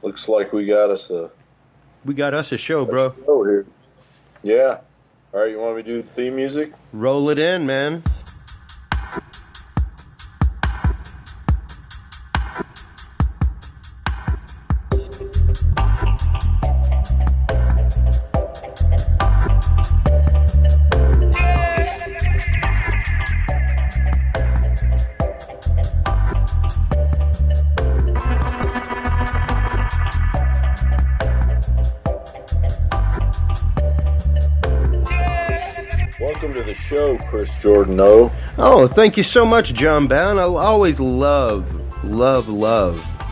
Looks like we got us a show, bro. show here. Yeah. All right, you want me to do the theme music? Roll it in, man. Welcome to the show, Chris Jordan O. Oh, thank you so much, John Bound. I always love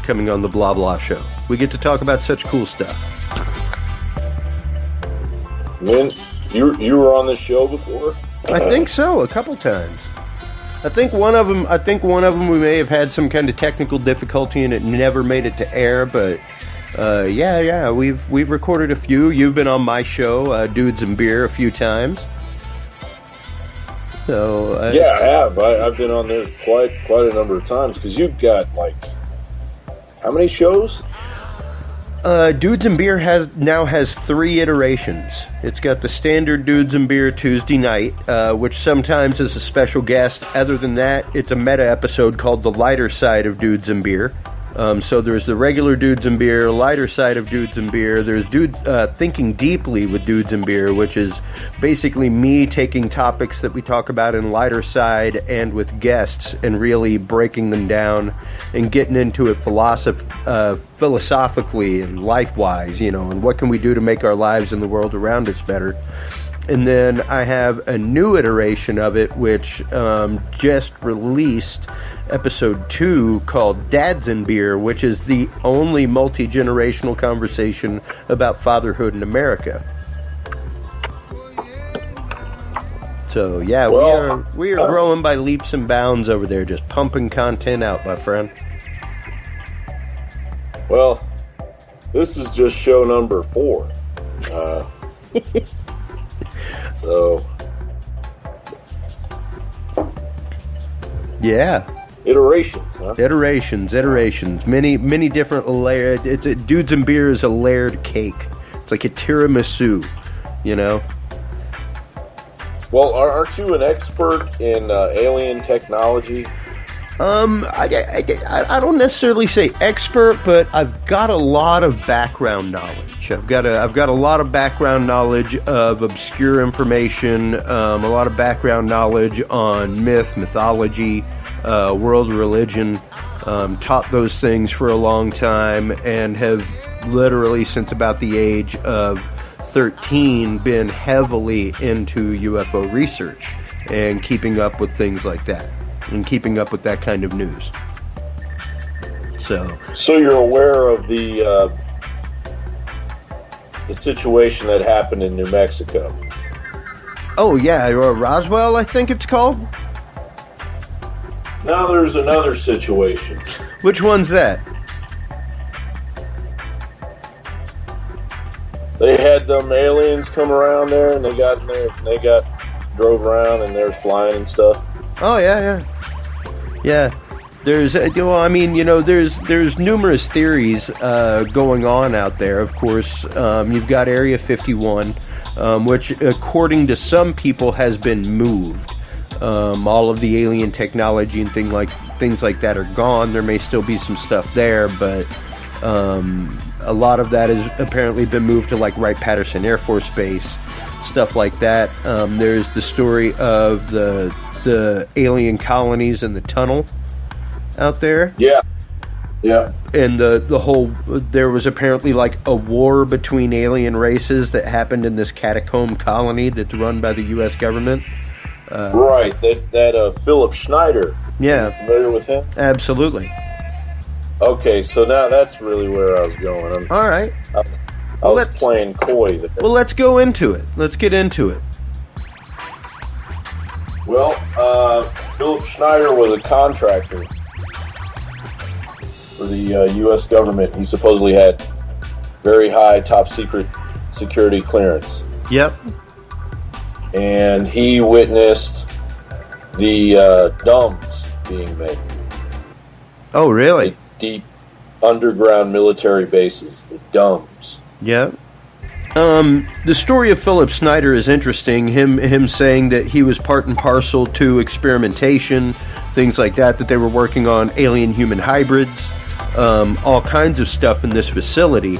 coming on the Blah Blah Show. We get to talk about such cool stuff. When you were on this show before? I think so, a couple times. I think one of them we may have had some kind of technical difficulty and it never made it to air, but yeah, we've recorded a few. You've been on my show, Dudes and Beer, a few times. So yeah, I have. I've been on there quite a number of times because you've got how many shows? Dudes and Beer now has 3 iterations. It's got the standard Dudes and Beer Tuesday night, which sometimes is a special guest. Other than that, it's a meta episode called The Lighter Side of Dudes and Beer. So there's the regular Dudes and Beer, lighter side of Dudes and Beer. There's Thinking Deeply with Dudes and Beer, which is basically me taking topics that we talk about in lighter side and with guests and really breaking them down and getting into it philosophically and life-wise, and what can we do to make our lives and the world around us better. And then I have a new iteration of it, which just released episode 2 called Dads and Beer, which is the only multi-generational conversation about fatherhood in America. So yeah, we are growing by leaps and bounds over there, just pumping content out, my friend. Well, this is just show number 4. So yeah. Iterations, huh? Iterations. Many different layers. Dudes and Beer is a layered cake. It's like a tiramisu, Well, aren't you an expert in alien technology? I don't necessarily say expert, but I've got a lot of background knowledge. I've got a lot of background knowledge of obscure information, a lot of background knowledge on mythology, world religion. Taught those things for a long time and have literally since about the age of 13 been heavily into UFO research and keeping up with things like that. And keeping up with that kind of news. So you're aware of the situation that happened in New Mexico? Oh yeah, or Roswell, I think it's called. Now there's another situation. Which one's that? They had them aliens come around there, and they got in there, and they drove around, and they're flying and stuff. Oh yeah. There's there's numerous theories going on out there. Of course, you've got Area 51, which, according to some people, has been moved. All of the alien technology and things like that are gone. There may still be some stuff there, but a lot of that has apparently been moved to Wright-Patterson Air Force Base, stuff like that. There's the story of the alien colonies in the tunnel out there. Yeah. And the whole, there was apparently a war between alien races that happened in this catacomb colony that's run by the U.S. government. Right, that Philip Schneider. Yeah. Are you familiar with him? Absolutely. Okay, so now that's really where I was going. All right. I was playing coy there. Well, let's go into it. Let's get into it. Well, Philip Schneider was a contractor for the U.S. government. He supposedly had very high top secret security clearance. Yep. And he witnessed the DUMBs being made. Oh, really? underground military bases, the DUMBs. Yeah. The story of Philip Schneider is interesting. Him saying that he was part and parcel to experimentation, things like that they were working on, alien-human hybrids, all kinds of stuff in this facility.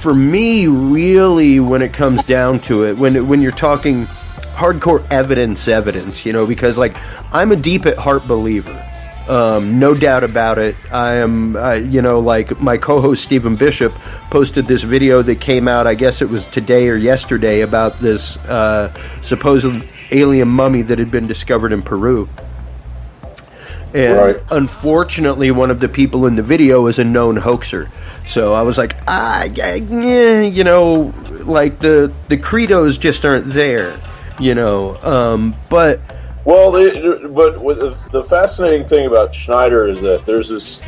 For me, really, when it comes down to it, when you're talking hardcore evidence, because, like, I'm a deep-at-heart believer. No doubt about it. I am, like my co-host Stephen Bishop posted this video that came out, I guess it was today or yesterday, about this supposed alien mummy that had been discovered in Peru. And unfortunately, one of the people in the video is a known hoaxer. So I was like, like the credos just aren't there, but... Well, but the fascinating thing about Schneider is that there's this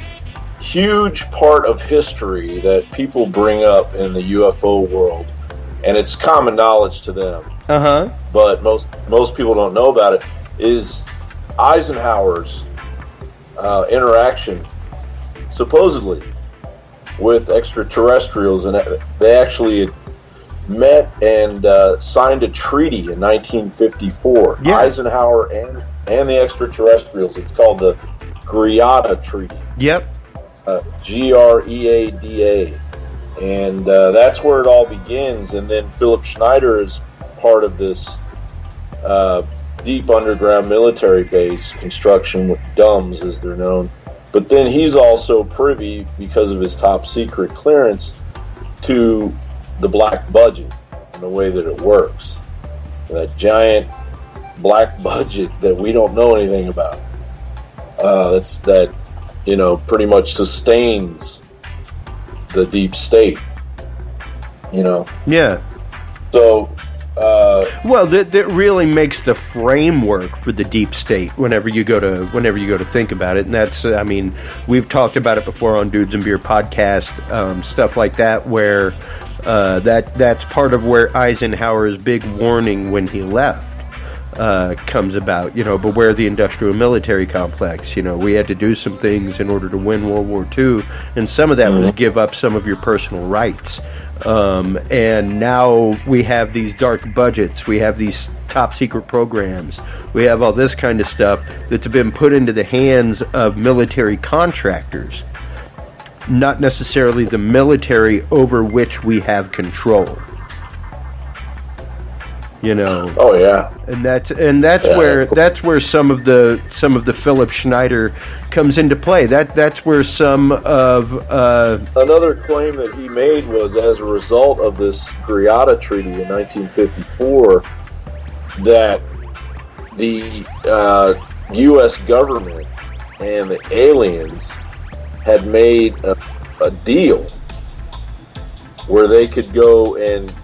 huge part of history that people bring up in the UFO world, and it's common knowledge to them. But most people don't know about it. Is Eisenhower's interaction supposedly with extraterrestrials, and they actually met and signed a treaty in 1954. Yeah. Eisenhower and the extraterrestrials. It's called the Greada Treaty. Yep. Greada. And that's where it all begins. And then Philip Schneider is part of this deep underground military base construction with DUMBs, as they're known. But then he's also privy, because of his top secret clearance, to the black budget and the way that it works. That giant black budget that we don't know anything about. That pretty much sustains the deep state. Yeah. So that really makes the framework for the deep state whenever you go to think about it. And that's, we've talked about it before on Dudes and Beer podcast, stuff like that, where that's part of where Eisenhower's big warning when he left comes about, beware the industrial military complex. We had to do some things in order to win World War II, and some of that was give up some of your personal rights. And now we have these dark budgets, we have these top secret programs, we have all this kind of stuff that's been put into the hands of military contractors, not necessarily the military over which we have control. Oh yeah. And that's where some of the Philip Schneider comes into play. That's where some of another claim that he made was, as a result of this Greada Treaty in 1954, that the U.S. government and the aliens had made a deal where they could go and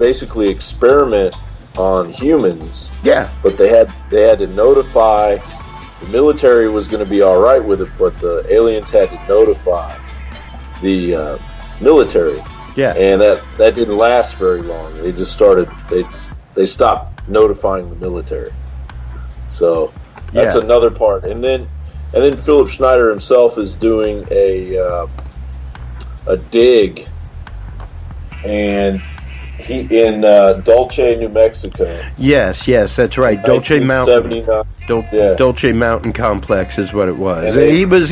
basically experiment on humans. Yeah. But they had to notify, the military was going to be all right with it, but the aliens had to notify the military. Yeah. And that didn't last very long. They just they stopped notifying the military. So that's another part. And then Philip Schneider himself is doing a dig, and he in Dulce, New Mexico. Yes, that's right. Dulce Mountain. Dulce Mountain Complex is what it was. He was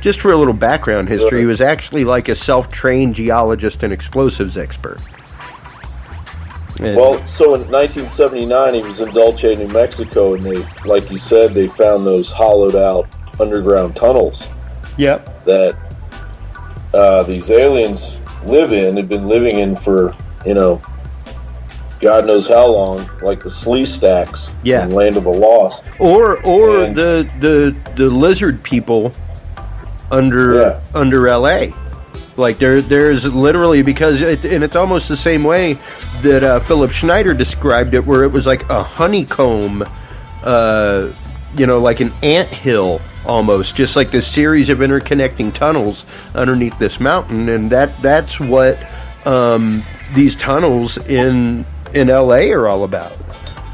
just for a little background history. He was actually like a self-trained geologist and explosives expert. So in 1979, he was in Dulce, New Mexico, and they, like you said, they found those hollowed-out underground tunnels. Yep. That these aliens had been living in for, God knows how long, like the Slee Stacks in Land of the Lost. Or the lizard people under LA. Like there's literally, because it's almost the same way that Philip Schneider described it, where it was like a honeycomb, like an anthill almost, just like this series of interconnecting tunnels underneath this mountain, and that's what these tunnels in LA are all about.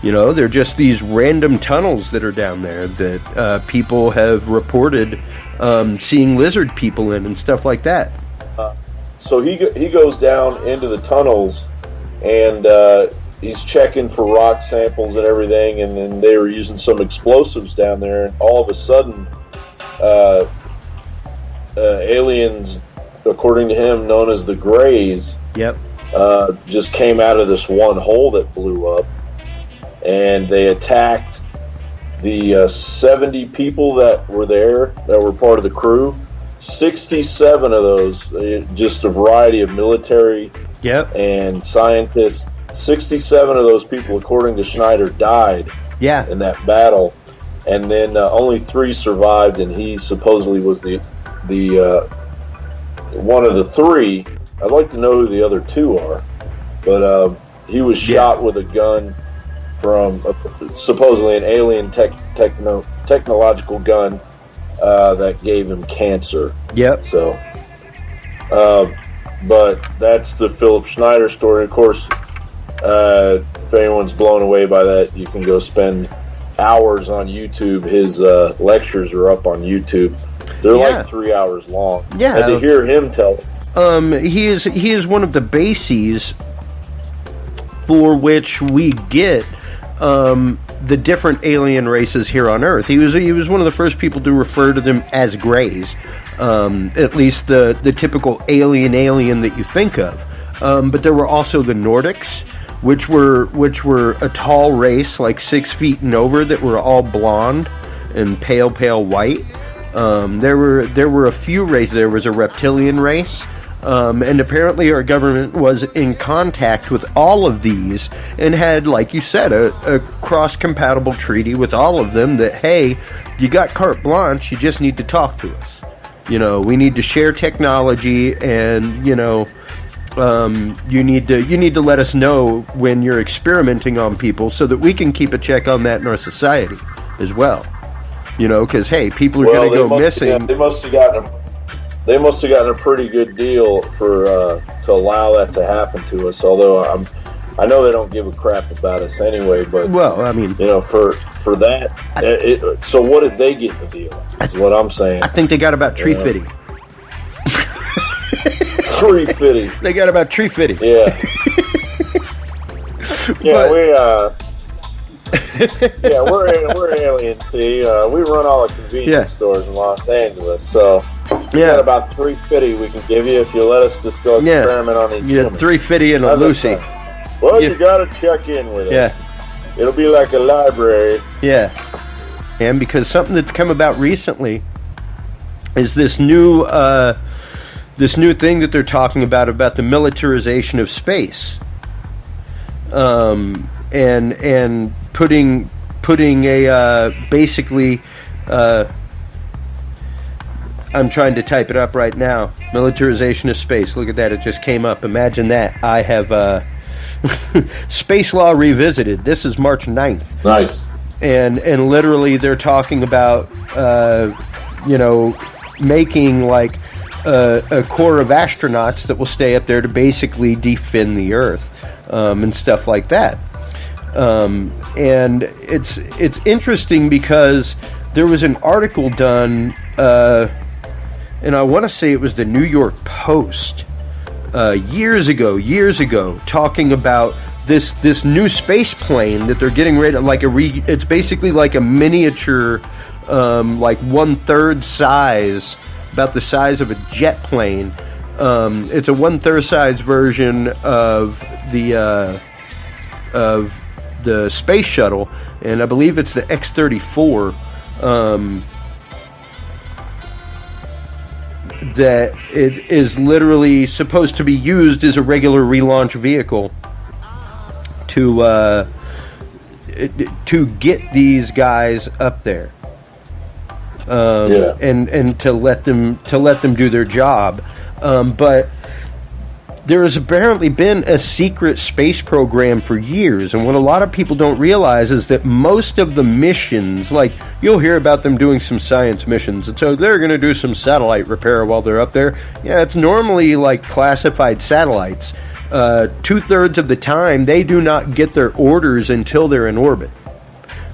You know, they're just these random tunnels that are down there that people have reported seeing lizard people in and stuff like that. So he goes down into the tunnels, and he's checking for rock samples and everything, and then they were using some explosives down there, and all of a sudden, aliens, according to him, known as the Greys, Yep. Just came out of this one hole that blew up, and they attacked the 70 people that were there, that were part of the crew. 67 of those, just a variety of military Yep. and scientists. 67 of those people, according to Schneider, died Yeah. in that battle, and then only 3 survived, and he supposedly was the one of the 3. I'd like to know who the other 2 are, but he was shot with a gun from supposedly an alien technological gun that gave him cancer. Yep. So, but that's the Philip Schneider story. Of course, if anyone's blown away by that, you can go spend hours on YouTube. His lectures are up on YouTube. They're like 3 hours long. Yeah. And to hear him tell it. He is one of the bases for which we get the different alien races here on Earth. He was one of the first people to refer to them as Greys, at least the typical alien that you think of. But there were also the Nordics, which were a tall race, like 6 feet and over, that were all blonde and pale white. There were a few races. There was a reptilian race. And apparently our government was in contact with all of these and had, like you said, a cross-compatible treaty with all of them that, hey, you got carte blanche, you just need to talk to us. You know, we need to share technology, and, you know, you need to let us know when you're experimenting on people so that we can keep a check on that in our society as well. You know, because, hey, people are going to go missing. They must have gotten a pretty good deal for to allow that to happen to us. Although I know they don't give a crap about us anyway. But well, I mean, you know, for that, so what did they get in the deal? Is what I'm saying. I think they got about tree fitting. Tree fitting. They got about tree fitting. Yeah. Yeah, we're aliens. See, we run all the convenience stores in Los Angeles, so we got about 350 we can give you if you let us just go experiment on these humans. 350 and a Lucy. Well, you got to check in with it. Yeah, it'll be like a library. Yeah, and because something that's come about recently is this new thing that they're talking about the militarization of space. And putting a basically I'm trying to type it up right now. Militarization of space. Look at that, it just came up. Imagine that. I have Space Law Revisited. This is March 9th. Nice. And literally they're talking about making like a corps of astronauts that will stay up there to basically defend the Earth. And stuff like that. And it's interesting because there was an article done, and I want to say it was the New York Post, years ago, talking about this new space plane that they're getting ready to, it's basically like a miniature, like 1/3 size, about the size of a jet plane. It's a 1/3 size version of the space shuttle, and I believe it's the X-34. That it is literally supposed to be used as a regular relaunch vehicle to get these guys up there. And to let them do their job. But there has apparently been a secret space program for years, and what a lot of people don't realize is that most of the missions, like you'll hear about them doing some science missions, and so they're going to do some satellite repair while they're up there. Yeah, it's normally like classified satellites, 2/3 of the time, they do not get their orders until they're in orbit.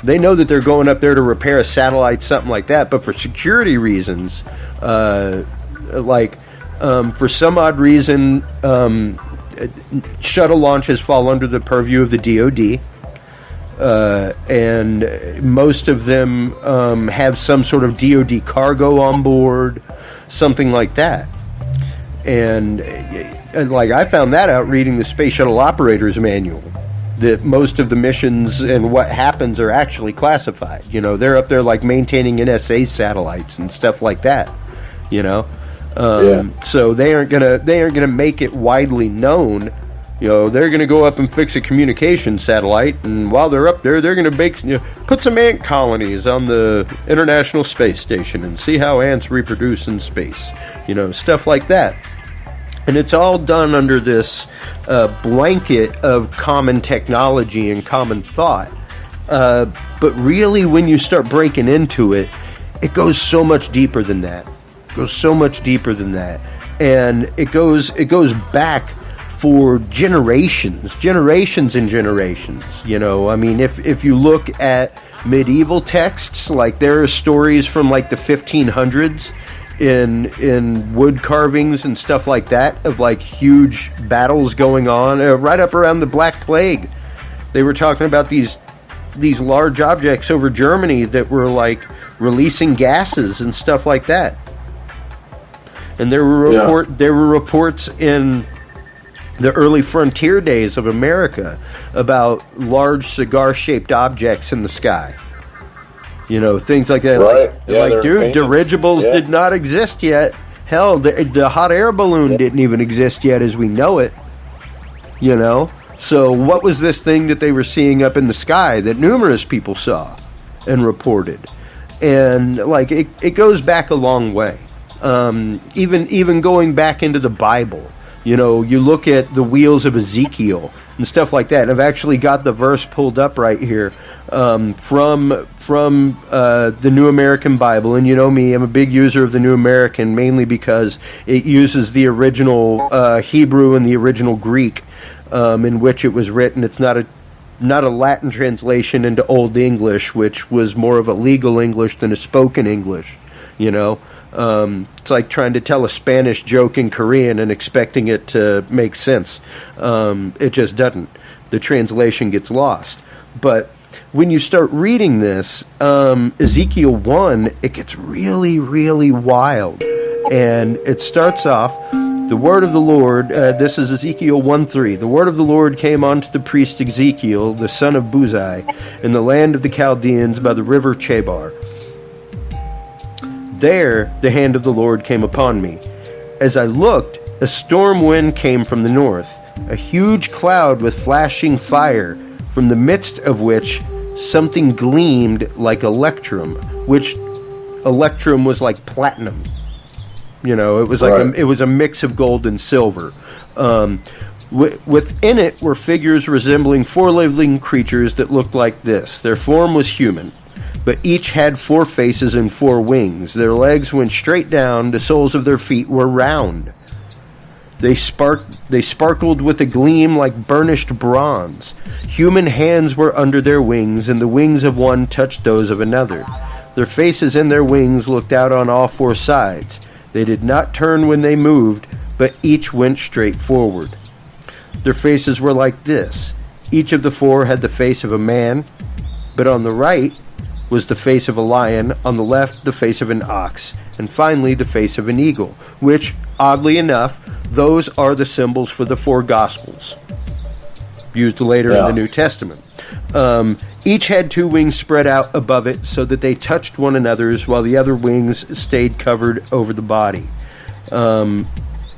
They know that they're going up there to repair a satellite, something like that, but for security reasons, for some odd reason, shuttle launches fall under the purview of the DoD. And most of them have some sort of DoD cargo on board, something like that. And like I found that out reading the Space Shuttle Operator's Manual, that most of the missions and what happens are actually classified. You know, they're up there like maintaining NSA satellites and stuff like that. You know, so they aren't gonna make it widely known. You know, they're going to go up and fix a communication satellite, and while they're up there, they're going to put some ant colonies on the International Space Station and see how ants reproduce in space. You know, stuff like that. And it's all done under this blanket of common technology and common thought. But really, when you start breaking into it, it goes so much deeper than that. It goes so much deeper than that. And it goes back for generations and generations. You know, I mean, if you look at medieval texts, like there are stories from like the 1500s in wood carvings and stuff like that of like huge battles going on right up around the Black Plague. They were talking about these large objects over Germany that were like releasing gases and stuff like that. And there were reports in the early frontier days of America about large cigar-shaped objects in the sky. You know, things like that. Right. Dirigibles did not exist yet. Hell, the hot air balloon didn't even exist yet as we know it. You know? So what was this thing that they were seeing up in the sky that numerous people saw and reported? And, like, it goes back a long way. Even going back into the Bible. You know, you look at the wheels of Ezekiel and stuff like that. And I've actually got the verse pulled up right here from the New American Bible. And you know me, I'm a big user of the New American, mainly because it uses the original Hebrew and the original Greek in which it was written. It's not a Latin translation into Old English, which was more of a legal English than a spoken English, you know. It's like trying to tell a Spanish joke in Korean and expecting it to make sense. It just doesn't. The translation gets lost. But when you start reading this, Ezekiel 1, it gets really, really wild. And it starts off, the word of the Lord, this is Ezekiel 1:3. The word of the Lord came unto the priest Ezekiel, the son of Buzi, in the land of the Chaldeans by the river Chebar. There the hand of the Lord came upon me. As I looked, a storm wind came from the north, a huge cloud with flashing fire, from the midst of which something gleamed like electrum, which electrum was like platinum. You know, it was like it was a mix of gold and silver. Within it were figures resembling 4 living creatures that looked like this. Their form was human, but each had 4 faces and 4 wings. Their legs went straight down, the soles of their feet were round. They sparkled with a gleam like burnished bronze. Human hands were under their wings, and the wings of one touched those of another. Their faces and their wings looked out on all 4 sides. They did not turn when they moved, but each went straight forward. Their faces were like this. Each of the 4 had the face of a man, but on the right was the face of a lion, on the left the face of an ox, and finally the face of an eagle, which, oddly enough, those are the symbols for the 4 Gospels, used later in the New Testament. Each had 2 wings spread out above it so that they touched one another's, while the other wings stayed covered over the body.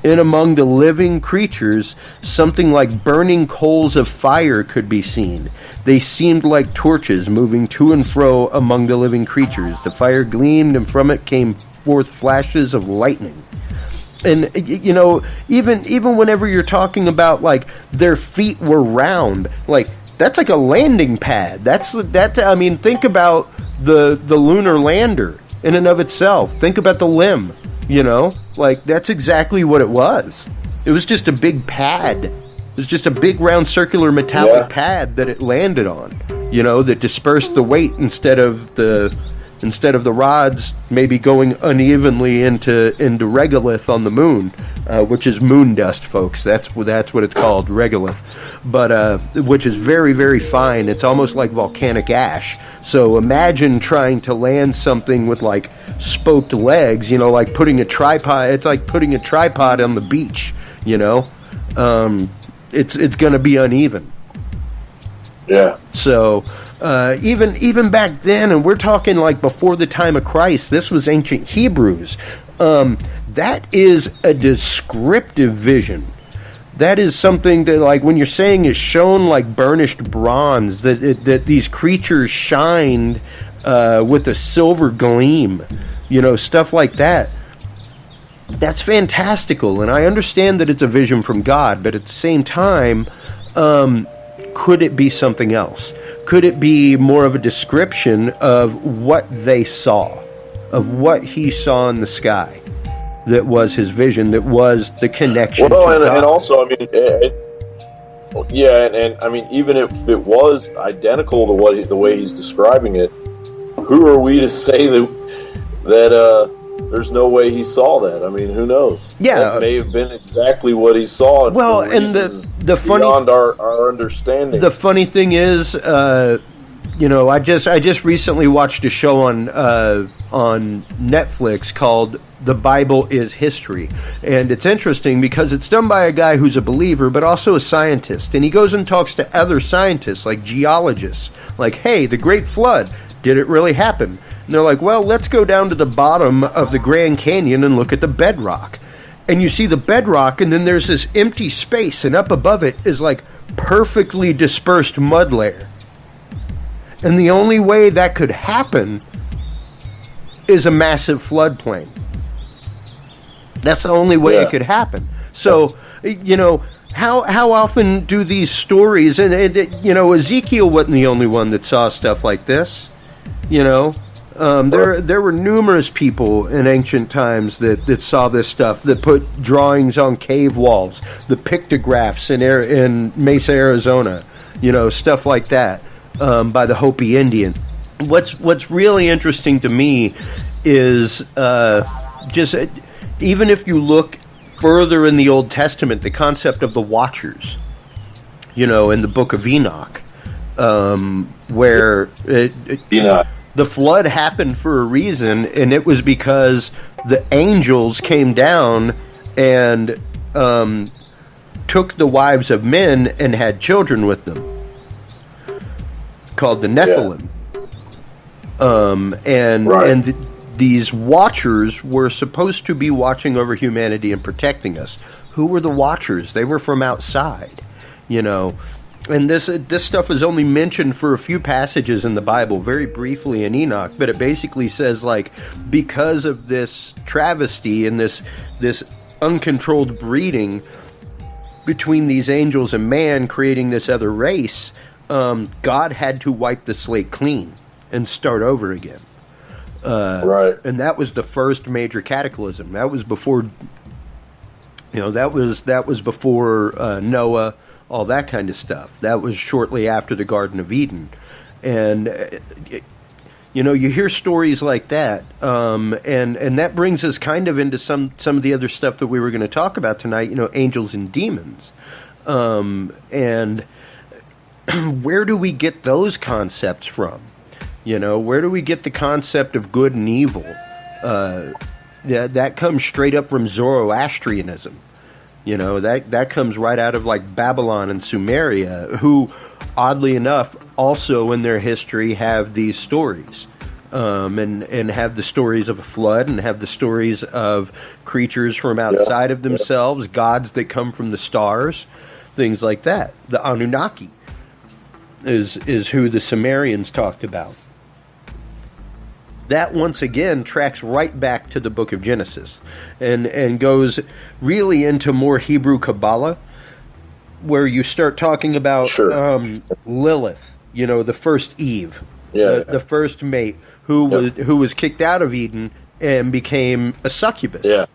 In among the living creatures, something like burning coals of fire could be seen. They seemed like torches moving to and fro among the living creatures. The fire gleamed, and from it came forth flashes of lightning. And, you know, even whenever you're talking about, like, their feet were round, like, that's like a landing pad. I mean, think about the lunar lander in and of itself. Think about the limb. You know, like, that's exactly what it was. It was just a big pad, It was just a big round circular metallic pad that it landed on, that dispersed the weight instead of the rods maybe going unevenly into regolith on the moon, which is moon dust, folks. That's what it's called, regolith. But which is very, very fine. It's almost like volcanic ash. So imagine trying to land something with like spoked legs, like putting a tripod. It's like putting a tripod on the beach, It's going to be uneven. Yeah. So even back then, and we're talking like before the time of Christ, this was ancient Hebrews. That is a descriptive vision. That is something that, like, when you're saying is shown like burnished bronze, that these creatures shined with a silver gleam, stuff like that. That's fantastical, and I understand that it's a vision from God, but at the same time, could it be something else? Could it be more of a description of what they saw, of what he saw in the sky? That was his vision, that was the connection to God. And also, I mean, and I mean, even if it was identical to the way he's describing it, who are we to say that there's no way he saw that? I mean, who knows? Yeah, that may have been exactly what he saw. Well, and the funny beyond our understanding. The funny thing is, I just recently watched a show on Netflix called "The Bible is History," and it's interesting because it's done by a guy who's a believer but also a scientist, and he goes and talks to other scientists like geologists, like, "Hey, the Great Flood, did it really happen?" And they're like, "Well, let's go down to the bottom of the Grand Canyon and look at the bedrock." And you see the bedrock, and then there's this empty space, and up above it is like perfectly dispersed mud layer. And the only way that could happen is a massive floodplain. That's the only way it could happen. So, how often do these stories, and Ezekiel wasn't the only one that saw stuff like this, There were numerous people in ancient times that saw this stuff, that put drawings on cave walls, the pictographs in Mesa, Arizona, stuff like that, by the Hopi Indian. What's really interesting to me is just even if you look further in the Old Testament, the concept of the Watchers, in the book of Enoch, where Enoch. The flood happened for a reason, and it was because the angels came down and took the wives of men and had children with them, called the Nephilim. And these watchers were supposed to be watching over humanity and protecting us. Who were the watchers? They were from outside, And this stuff is only mentioned for a few passages in the Bible, very briefly in Enoch, but it basically says, like, because of this travesty and this uncontrolled breeding between these angels and man, creating this other race, God had to wipe the slate clean and start over again. And that was the first major cataclysm. That was before, that was before Noah. All that kind of stuff. That was shortly after the Garden of Eden. And, you hear stories like that. And that brings us kind of into some of the other stuff that we were going to talk about tonight, angels and demons. And where do we get those concepts from? Where do we get the concept of good and evil? That comes straight up from Zoroastrianism. That comes right out of like Babylon and Sumeria, who, oddly enough, also in their history have these stories, and have the stories of a flood, and have the stories of creatures from outside of themselves, gods that come from the stars, things like that. The Anunnaki is who the Sumerians talked about. That, once again, tracks right back to the book of Genesis and goes really into more Hebrew Kabbalah, where you start talking about Lilith, the first Eve, the first mate, who was kicked out of Eden and became a succubus.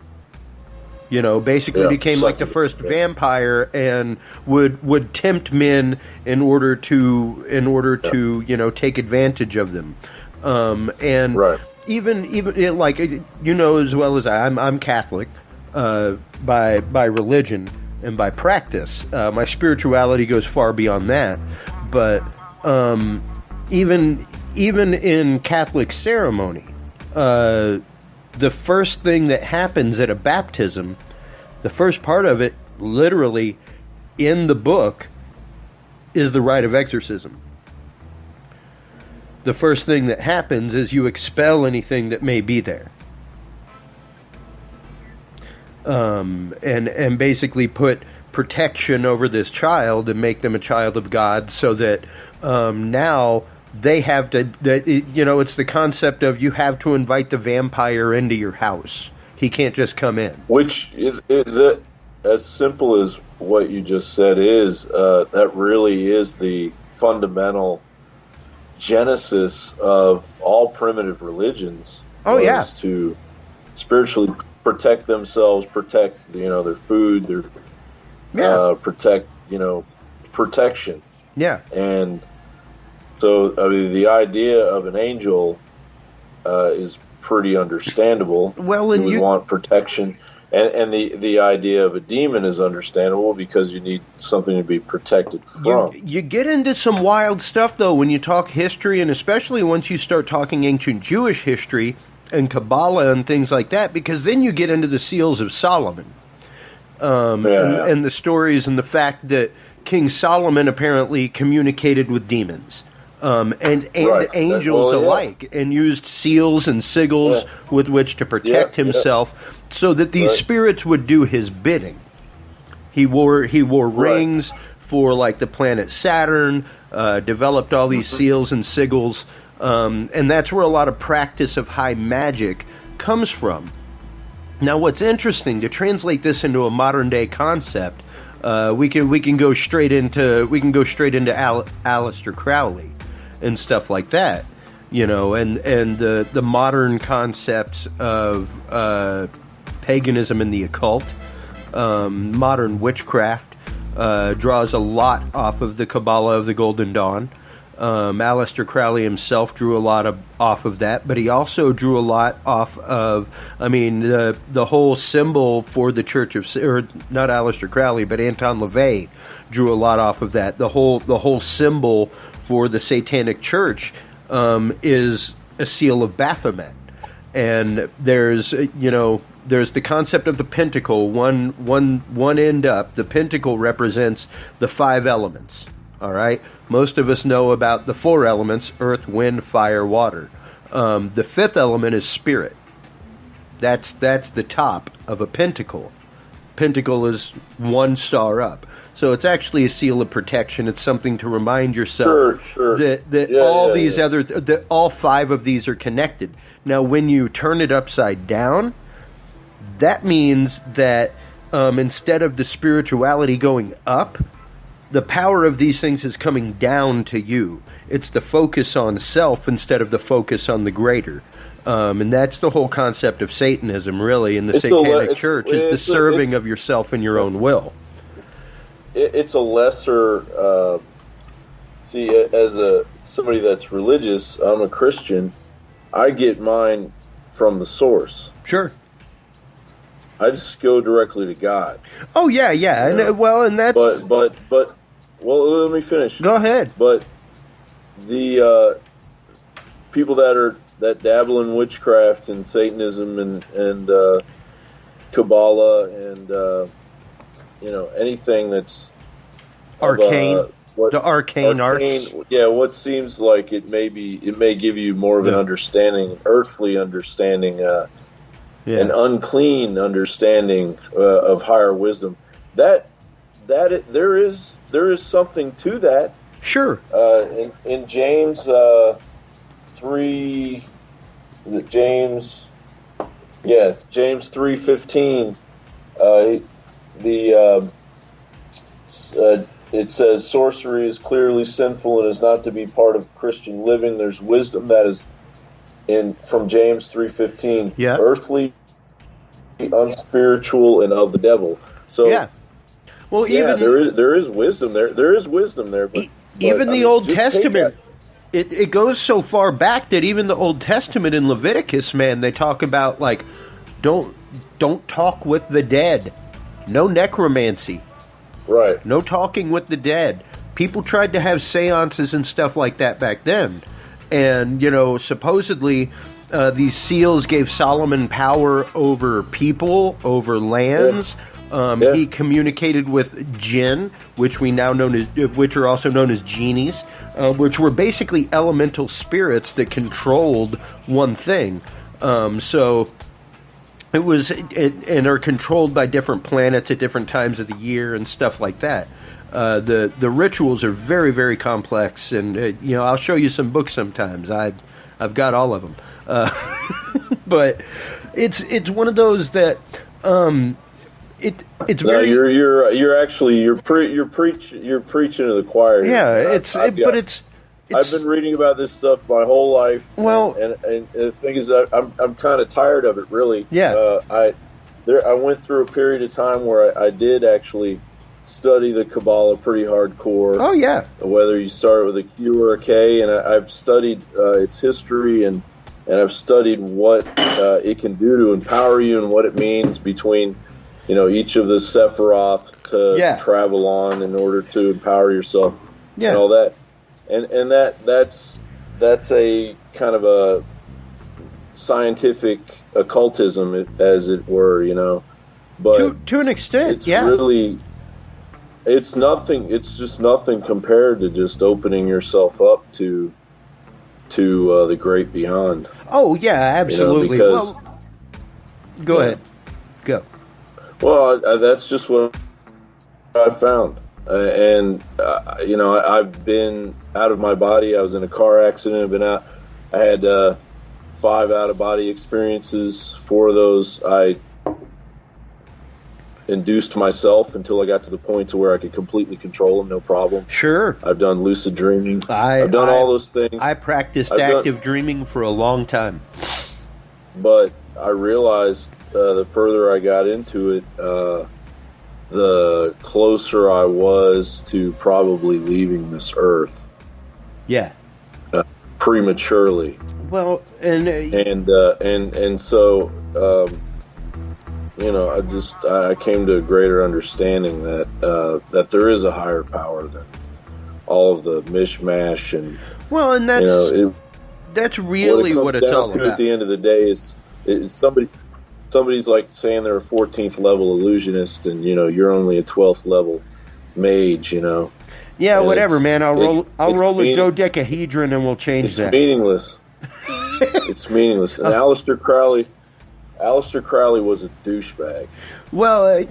Basically became like the first vampire and would tempt men in order to take advantage of them. And right. even like as well as I'm Catholic by religion and by practice. My spirituality goes far beyond that, but even in Catholic ceremony, the first thing that happens at a baptism, the first part of it, literally in the book, is the rite of exorcism. The first thing that happens is you expel anything that may be there. And basically put protection over this child and make them a child of God, so that now they have to, it's the concept of you have to invite the vampire into your house. He can't just come in. Which, as simple as what you just said is, that really is the fundamental genesis of all primitive religions. Oh, yeah. To spiritually protect themselves, protect, their food, protect, protection. Yeah. And so, the idea of an angel is pretty understandable. Well, and you would want protection, and the idea of a demon is understandable because you need something to be protected from. You get into some wild stuff, though, when you talk history, and especially once you start talking ancient Jewish history and Kabbalah and things like that, because then you get into the Seals of Solomon, and the stories and the fact that King Solomon apparently communicated with demons. And right. angels alike, and used seals and sigils with which to protect himself, so that these spirits would do his bidding. He wore rings for like the planet Saturn, developed all these seals and sigils, and that's where a lot of practice of high magic comes from. Now, what's interesting, to translate this into a modern day concept, we can go straight into Aleister Crowley and stuff like that, and the modern concepts of paganism and the occult, modern witchcraft draws a lot off of the Kabbalah of the Golden Dawn. Aleister Crowley himself drew a lot off of that, but he also drew a lot off of, the whole symbol for the Church of, or not Aleister Crowley, but Anton LaVey drew a lot off of that. The whole symbol for the Satanic Church is a seal of Baphomet, and there's the concept of the pentacle. One end up, the pentacle represents the 5 elements. All right, most of us know about the 4 elements: earth, wind, fire, water. The 5th element is spirit. That's the top of a pentacle. Pentacle is 1 star up. So it's actually a seal of protection. It's something to remind yourself that all 5 of these are connected. Now, when you turn it upside down, that means that instead of the spirituality going up, the power of these things is coming down to you. It's the focus on self instead of the focus on the greater. And that's the whole concept of Satanism, really, in the Satanic Church, is the serving of yourself and your own will. It's a lesser, as somebody that's religious, I'm a Christian, I get mine from the source. Sure. I just go directly to God. Oh, yeah. And that's... But, let me finish. Go ahead. But the people that dabble in witchcraft and Satanism and Kabbalah and anything that's arcane, the arcane arts. Yeah, what seems like it may give you more of an understanding, earthly understanding, an unclean understanding of higher wisdom. There is something to that. Sure. In James 3, is it James? Yeah, James 3:15. It says sorcery is clearly sinful and is not to be part of Christian living. There's wisdom that is from James 3:15. Yeah. Earthly unspiritual and of the devil. So Yeah. Well, yeah, even there is wisdom there. There is wisdom there. But even I the mean, Old just take Testament, that- it goes so far back that even the Old Testament in Leviticus, man, they talk about like don't talk with the dead, no necromancy, Right. no talking with the dead. People tried to have seances and stuff like that back then, and supposedly these seals gave Solomon power over people, over lands. Yeah. He communicated with jinn, which are also known as genies, which were basically elemental spirits that controlled one thing. So it was, and are controlled by different planets at different times of the year and stuff like that. The rituals are very, very complex, and I'll show you some books sometimes. I've got all of them, but it's one of those that. It's No, very you're preaching to the choir. yeah. I've been reading about this stuff my whole life. Well- and the thing is, I'm kind of tired of it. Really. Yeah. I went through a period of time where I did actually study the Kabbalah pretty hardcore. oh yeah. Whether you start with a Q or a K, and I've studied its history and I've studied what it can do to empower you and what it means between. Each of the Sephiroth to Yeah. travel on in order to empower yourself Yeah. and all that. And that's a kind of a scientific occultism, as it were, But To an extent, it's yeah. really, it's nothing. It's just nothing compared to just opening yourself up to the great beyond. Oh yeah, absolutely. because- well, go Yeah. ahead. Go. Well, that's just what I found. I've been out of my body. I was in a car accident. I've been out. I had 5 out-of-body experiences. 4 of those I induced myself until I got to the point to where I could completely control them, no problem. Sure. I've done lucid dreaming. I've done all those things. I practiced I've done- active dreaming for a long time. But I realized the further I got into it, the closer I was to probably leaving this earth Yeah. prematurely, Well, and so I came to a greater understanding that there is a higher power than all of the mishmash and that's really what it's all about. At the end of the day, is somebody's like saying they're a 14th level illusionist, and you're only a 12th level mage. Yeah, And whatever, man. I'll roll a mean- dodecahedron and we'll change It's that. meaningless. It's meaningless. And Aleister Crowley was a douchebag. Well,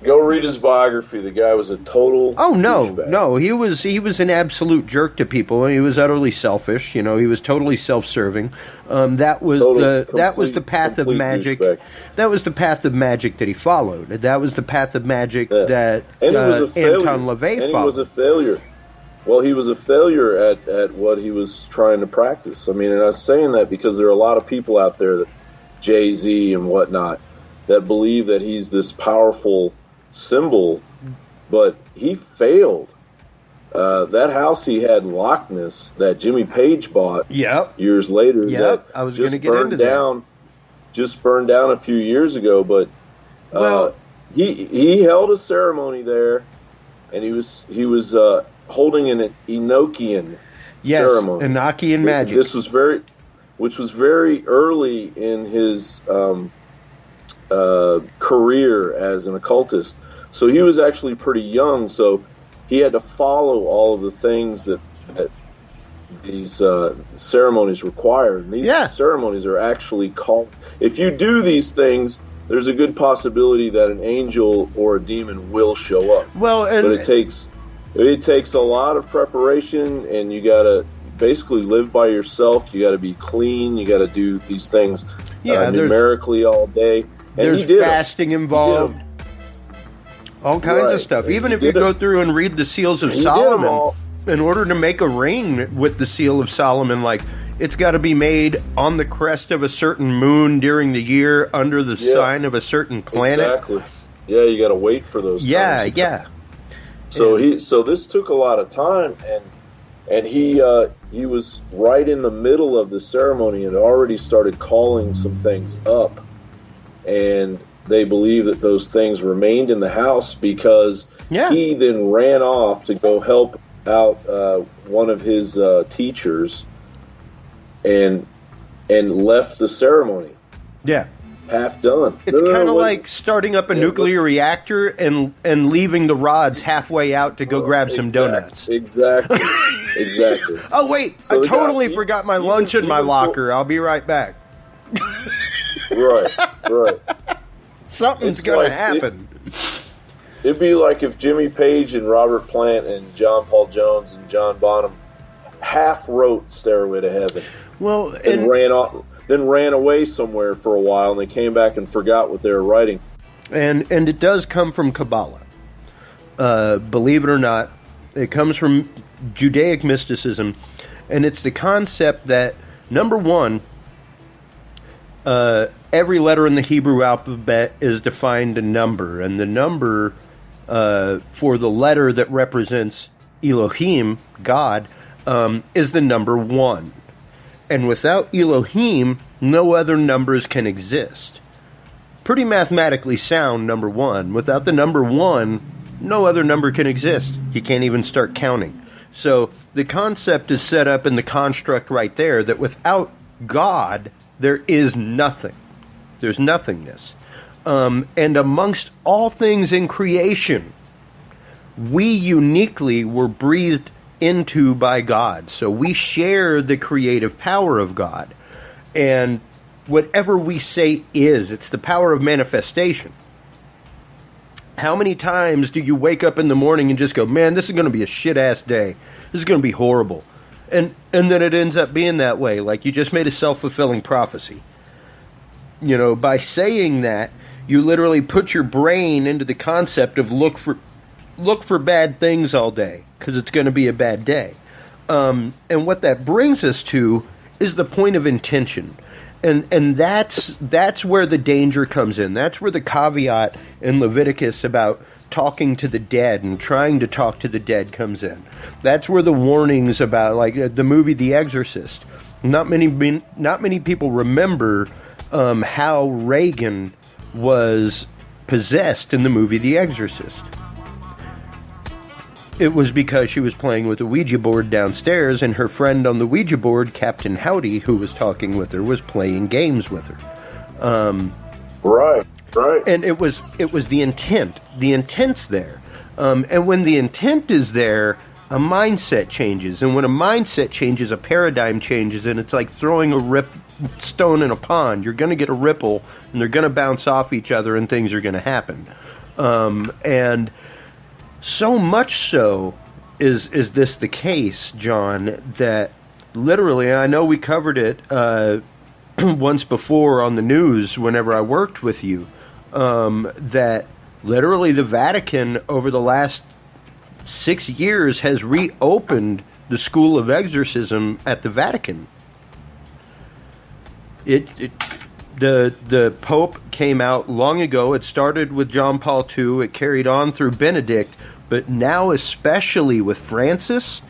Go read his biography. The guy was a total. oh no, douchebag. no, he was an absolute jerk to people. He was utterly selfish. He was totally self-serving. That was the path of complete magic. douchebag. That was the path of magic that he followed. That was the path of magic that And he was a failure. Anton LaVey and he followed. was a failure. Well, he was a failure at what he was trying to practice. I mean, and I'm saying that because there are a lot of people out there, that Jay-Z and whatnot, that believe that he's this powerful symbol, but he failed. That house he had in Loch Ness that Jimmy Page bought Yep. years later, Yep, that I was just gonna get burned into that. down, just burned down a few years ago. But Well- he held a ceremony there, and he was holding an Enochian Yes, ceremony. Enochian magic. This was which was very early in his career as an occultist. So he was actually pretty young. So he had to follow all of the things that these ceremonies require. And these Yeah. ceremonies are actually called. If you do these things, there's a good possibility that an angel or a demon will show up. Well, and But it takes a lot of preparation, and you got to basically live by yourself. You got to be clean. You got to do these things Yeah, there's- numerically all day. And there's he did 'em. fasting involved. All kinds Right. of stuff. And Even he if you did go it. through and read the Seals of He did 'em Solomon, all. in order to make a ring with the Seal of Solomon, like It's got to be made on the crest of a certain moon during the year under the sign of a certain planet. Exactly. Yeah, you got to wait for those. Yeah, yeah. So this took a lot of time, and he was right in the middle of the ceremony and already started calling some things up, and they believe that those things remained in the house because he then ran off to go help out one of his teachers, and left the ceremony. Yeah. Half done. It's kind of like starting up a nuclear reactor and leaving the rods halfway out to go grab some donuts. Exactly. Oh, wait. So I totally forgot my lunch in my locker. I'll be right back. Right. Something's going to happen. It'd be like if Jimmy Page and Robert Plant and John Paul Jones and John Bonham half wrote Stairway to Heaven. Well, and ran away somewhere for a while, and they came back and forgot what they were writing. And it does come from Kabbalah. Believe it or not, it comes from Judaic mysticism, and it's the concept that, number one, every letter in the Hebrew alphabet is defined a number, and the number for the letter that represents Elohim, God, is the number 1. And without Elohim, no other numbers can exist. Pretty mathematically sound, number 1. Without the number 1, no other number can exist. You can't even start counting. So the concept is set up in the construct right there that without God, there is nothing. There's nothingness. And amongst all things in creation, we uniquely were breathed into by God. So we share the creative power of God. And whatever we say it's the power of manifestation. How many times do you wake up in the morning and just go, man, this is going to be a shit-ass day. This is going to be horrible. And then it ends up being that way. Like you just made a self-fulfilling prophecy. You know, by saying that, you literally put your brain into the concept of look for bad things all day, because it's going to be a bad day. And what that brings us to is the point of intention. And that's where the danger comes in. That's where the caveat in Leviticus about talking to the dead and trying to talk to the dead comes in. That's where the warnings about, like the movie The Exorcist. Not many people remember how Reagan was possessed in the movie The Exorcist. It was because she was playing with a Ouija board downstairs, and her friend on the Ouija board, Captain Howdy, who was talking with her, was playing games with her. Right. And it was the intent. The intent's there. And when the intent is there, a mindset changes. And when a mindset changes, a paradigm changes. And it's like throwing a stone in a pond. You're going to get a ripple, and they're going to bounce off each other, and things are going to happen. And so much so is this the case, John, that literally, I know we covered it once before on the news whenever I worked with you, that literally the Vatican over the last 6 years has reopened the School of Exorcism at the Vatican. The Pope came out long ago. It started with John Paul II. It carried on through Benedict. But now, especially with Francis,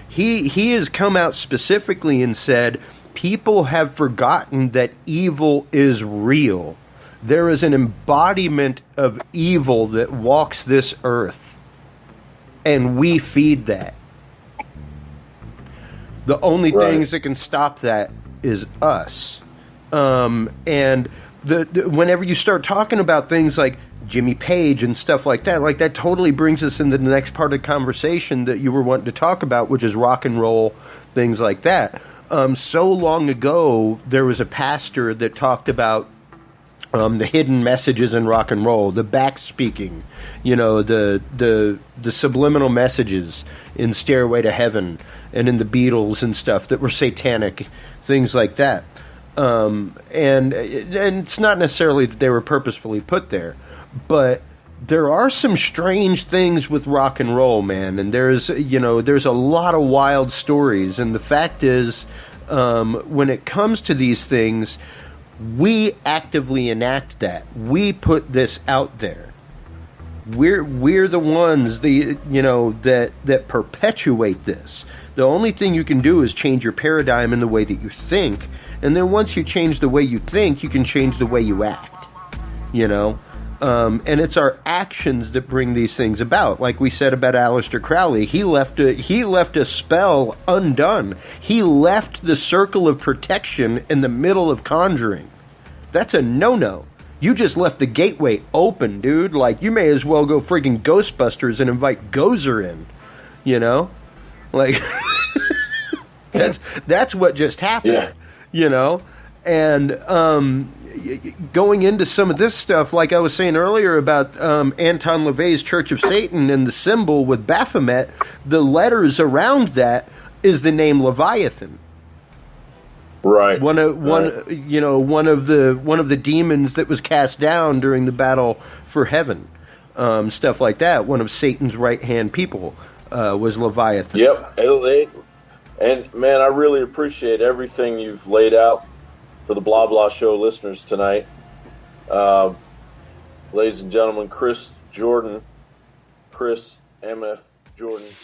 he has come out specifically and said, people have forgotten that evil is real. There is an embodiment of evil that walks this earth. And we feed that. The only things that can stop that is us. And whenever you start talking about things like Jimmy Page and stuff like that totally brings us into the next part of the conversation that you were wanting to talk about, which is rock and roll, things like that. So long ago, there was a pastor that talked about the hidden messages in rock and roll, the back-speaking, the subliminal messages in Stairway to Heaven and in the Beatles and stuff that were satanic, things like that. And it's not necessarily that they were purposefully put there, but there are some strange things with rock and roll, man. And there's a lot of wild stories. And the fact is, when it comes to these things, we actively enact that. We put this out there. We're the ones that perpetuate this. The only thing you can do is change your paradigm in the way that you think, and then once you change the way you think, you can change the way you act. And it's our actions that bring these things about. Like we said about Aleister Crowley, he left a spell undone. He left the circle of protection in the middle of conjuring. That's a no-no. You just left the gateway open, dude. Like, you may as well go friggin' Ghostbusters and invite Gozer in. Like, that's what just happened. Yeah. And going into some of this stuff, like I was saying earlier about Anton LaVey's Church of Satan and the symbol with Baphomet, the letters around that is the name Leviathan. Right. One of the demons that was cast down during the battle for heaven, stuff like that. One of Satan's right hand people was Leviathan. Yep. And man, I really appreciate everything you've laid out for the Blah Blah Show listeners tonight. Ladies and gentlemen, Chris MF Jordan.